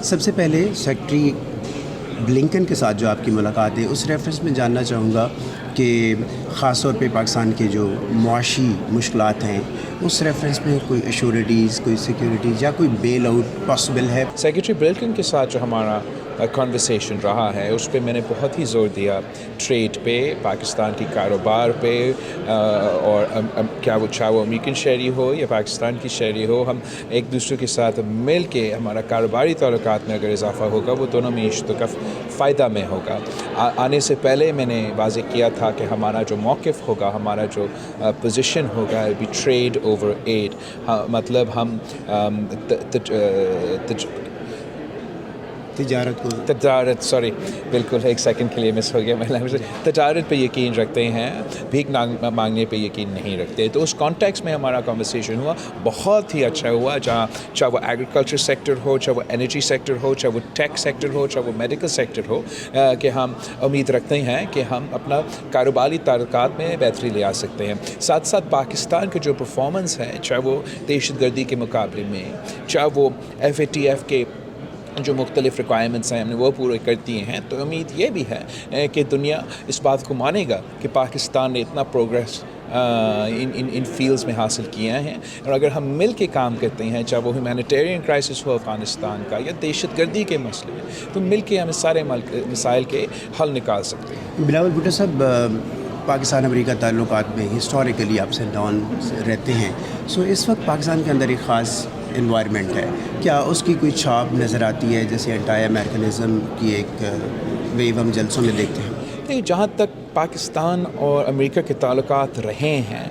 سب سے پہلے secretary Blinken کے ساتھ جو آپ کی ملاقات ہے اس ریفرنس میں جاننا چاہوں گا کہ خاص طور پہ پاکستان کے جو معاشی مشکلات ہیں اس ریفرنس میں کوئی ایشورٹیز، کوئی سیکیورٹیز یا کوئی بیل آؤٹ پاسبل ہے؟ سیکریٹری بلنکن کے ساتھ جو ہمارا کنورسیشن رہا ہے اس پہ میں نے بہت ہی زور دیا ٹریڈ پہ، پاکستان کی کاروبار پہ، اور کیا وہ چاہے وہ امریکن شہری ہو یا پاکستان کی شہری ہو، ہم ایک دوسرے کے ساتھ مل کے ہمارا کاروباری تعلقات میں اگر اضافہ ہوگا وہ دونوں معیشتوں کا فائدہ میں ہوگا۔ آنے سے پہلے میں نے واضح کیا تھا کہ ہمارا جو موقف ہوگا، ہمارا جو پوزیشن ہوگا بی ٹریڈ اوور ایڈ، مطلب ہم بالکل ایک سیکنڈ کے لیے مس ہو گیا میں تجارت پہ یقین رکھتے ہیں، بھیک مانگنے پہ یقین نہیں رکھتے۔ تو اس کانٹیکس میں ہمارا کنورسیشن ہوا، بہت ہی اچھا ہوا، جہاں چاہے وہ ایگریکلچر سیکٹر ہو، چاہے وہ انرجی سیکٹر ہو، چاہے وہ ٹیک سیکٹر ہو، چاہے وہ میڈیکل سیکٹر ہو، کہ ہم امید رکھتے ہیں کہ ہم اپنا کاروباری تعلقات میں بہتری لے آ سکتے ہیں۔ ساتھ ساتھ پاکستان کا جو پرفارمنس ہے، چاہے وہ دہشت گردی کے مقابلے میں، چاہے وہ FATF کے جو مختلف ریکوائرمنٹس ہیں ہم نے وہ پورے کرتی ہیں، تو امید یہ بھی ہے کہ دنیا اس بات کو مانے گا کہ پاکستان نے اتنا پروگریس ان فیلڈز میں حاصل کیا ہے، اور اگر ہم مل کے کام کرتے ہیں، چاہے وہ ہیومینیٹیرین کرائسس ہو افغانستان کا یا دہشت گردی کے مسئلے، تو مل کے ہم اس سارے مسائل کے حل نکال سکتے ہیں۔ بلاول بھٹو صاحب، پاکستان امریکہ تعلقات میں ہسٹوریکلی اپس اینڈ ڈاؤن رہتے ہیں، سو اس وقت پاکستان کے اندر ایک خاص انوائرمنٹ ہے، کیا اس کی کوئی چھاپ نظر آتی ہے جیسے اینٹی امریکنزم کی ایک ویو ہم جلسوں میں دیکھتے ہیں؟ جہاں تک پاکستان اور امریکہ کے تعلقات رہے ہیں،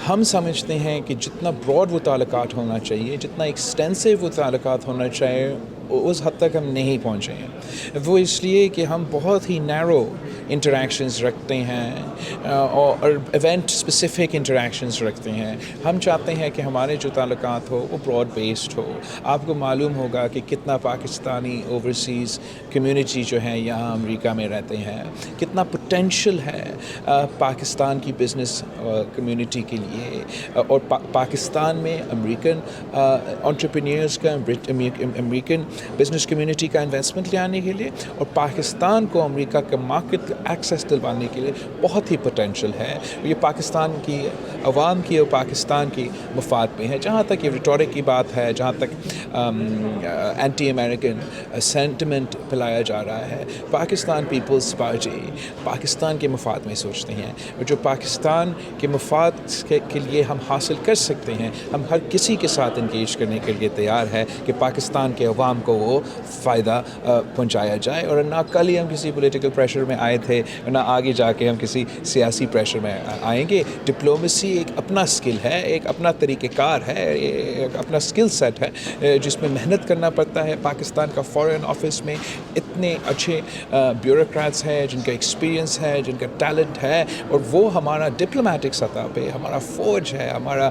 ہم سمجھتے ہیں کہ جتنا براڈ وہ تعلقات ہونا چاہیے، جتنا ایکسٹینسو وہ تعلقات ہونا چاہیے، اس حد تک ہم نہیں پہنچے ہیں۔ وہ اس لیے کہ ہم بہت ہی نیرو انٹریکشنز رکھتے ہیں اور ایونٹ اسپیسیفک انٹریکشنز رکھتے ہیں۔ ہم چاہتے ہیں کہ ہمارے جو تعلقات ہو وہ براڈ بیسڈ ہو۔ آپ کو معلوم ہوگا کہ کتنا پاکستانی اوورسیز کمیونٹی جو ہیں یہاں امریکہ میں رہتے ہیں، کتنا پوٹینشیل ہے پاکستان کی بزنس کمیونٹی کے لیے، اور پاکستان میں امریکن انٹرپرینیورز کا، امریکن بزنس کمیونٹی کا انویسٹمنٹ لے آنے کے لیے، اور پاکستان کو امریکہ کے مارکیٹ ایکسیس دلوانے کے لیے بہت ہی پوٹینشیل ہے۔ یہ پاکستان کی عوام کی اور پاکستان کی مفاد میں ہے۔ جہاں تک یہ ریٹورک کی بات ہے، جہاں تک اینٹی امریکن سینٹیمنٹ پھیلایا جا رہا ہے، پاکستان پیپلز پارٹی پاکستان کے مفاد میں سوچتے ہیں، اور جو پاکستان کے مفاد کے لیے ہم حاصل کر سکتے ہیں، ہم ہر کسی کے ساتھ انگیج کرنے کے لیے تیار ہے کہ پاکستان کے عوام کو وہ فائدہ پہنچایا جائے، اور نہ کل ہی ہم کسی پولیٹیکل پریشر میں آئے تھے، نہ آگے جا کے ہم کسی سیاسی پریشر میں آئیں گے۔ ڈپلومیسی ایک اپنا اسکل ہے، ایک اپنا طریقہ کار ہے، ایک اپنا اسکل سیٹ ہے جس میں محنت کرنا پڑتا ہے۔ پاکستان کا فارن آفس میں اتنے اچھے بیوروکریٹس ہیں جن کا ایکسپیرینس ہے، جن کا ٹیلنٹ ہے، اور وہ ہمارا ڈپلومیٹک سطح پہ ہمارا فوج ہے، ہمارا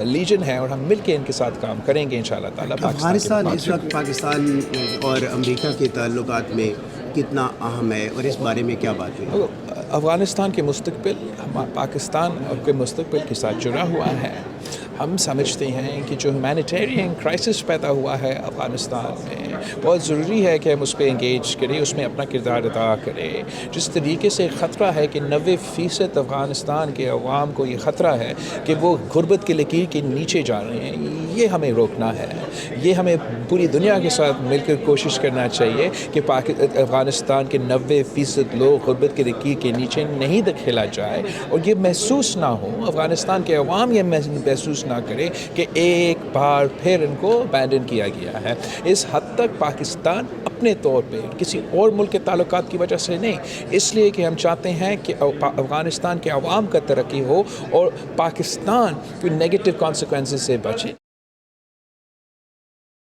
لیجن ہے، اور ہم مل کے ان کے ساتھ کام کریں گے انشاءاللہ تعالیٰ۔ افغانستان اس وقت پاکستان اور امریکہ کے تعلقات میں کتنا اہم ہے، اور اس بارے میں کیا بات ہے؟ افغانستان کے مستقبل پاکستان کے مستقبل کے ساتھ جڑا ہوا ہے۔ ہم سمجھتے ہیں کہ جو ہیومینیٹیرین کرائسس پیدا ہوا ہے افغانستان میں، بہت ضروری ہے کہ ہم اس پہ انگیج کریں، اس میں اپنا کردار ادا کریں۔ جس طریقے سے خطرہ ہے کہ 90% افغانستان کے عوام کو یہ خطرہ ہے کہ وہ غربت کی لکیر کے نیچے جا رہے ہیں، یہ ہمیں روکنا ہے۔ یہ ہمیں پوری دنیا کے ساتھ مل کر کوشش کرنا چاہیے کہ افغانستان کے 90% لوگ غربت کی لکیر کے نیچے نہیں دکھیلا جائے، اور یہ محسوس نہ ہو، افغانستان کے عوام یہ محسوس نہ کرے کہ ایک بار پھر ان کو ابینڈن کیا گیا ہے۔ اس حد تک پاکستان اپنے طور پہ کسی اور ملک کے تعلقات کی وجہ سے نہیں، اس لیے کہ ہم چاہتے ہیں کہ افغانستان کے عوام کا ترقی ہو اور پاکستان کوئی نیگیٹو کانسیکوینسز سے بچے۔